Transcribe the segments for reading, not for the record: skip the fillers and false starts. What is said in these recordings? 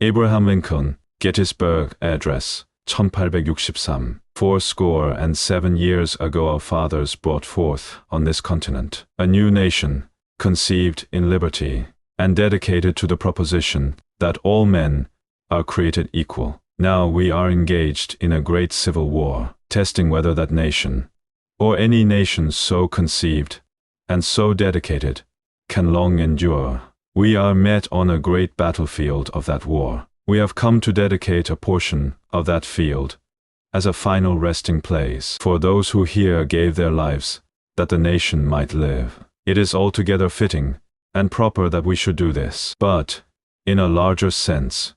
Abraham Lincoln, Gettysburg Address, 1863. 47 years ago our fathers brought forth on this continent a new nation, conceived in liberty, and dedicated to the proposition that all men are created equal. Now we are engaged in a great civil war, testing whether that nation, or any nation so conceived and so dedicated, can long endure. We are met on a great battlefield of that war. We have come to dedicate a portion of that field as a final resting place for those who here gave their lives that the nation might live. It is altogether fitting and proper that we should do this. But, in a larger sense,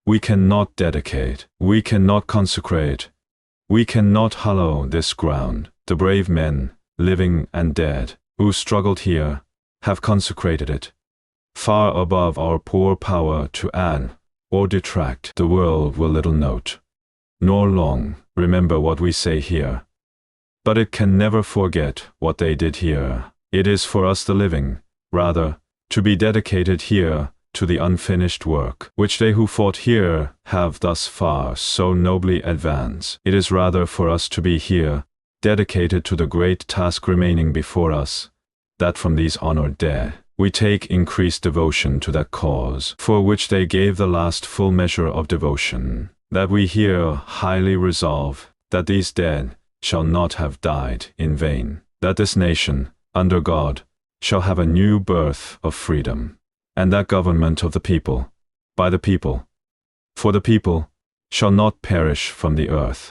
we cannot dedicate, we cannot consecrate, we cannot hallow this ground. The brave men, living and dead, who struggled here, have consecrated it, far above our poor power to add or detract. The world will little note, nor long remember what we say here, but it can never forget what they did here. It is for us the living, rather, to be dedicated here to the unfinished work which they who fought here have thus far so nobly advanced. It is rather for us to be here, dedicated to the great task remaining before us, that from these honored dead we take increased devotion to that cause for which they gave the last full measure of devotion, that we here highly resolve that these dead shall not have died in vain, that this nation, under God, shall have a new birth of freedom, and that government of the people, by the people, for the people, shall not perish from the earth.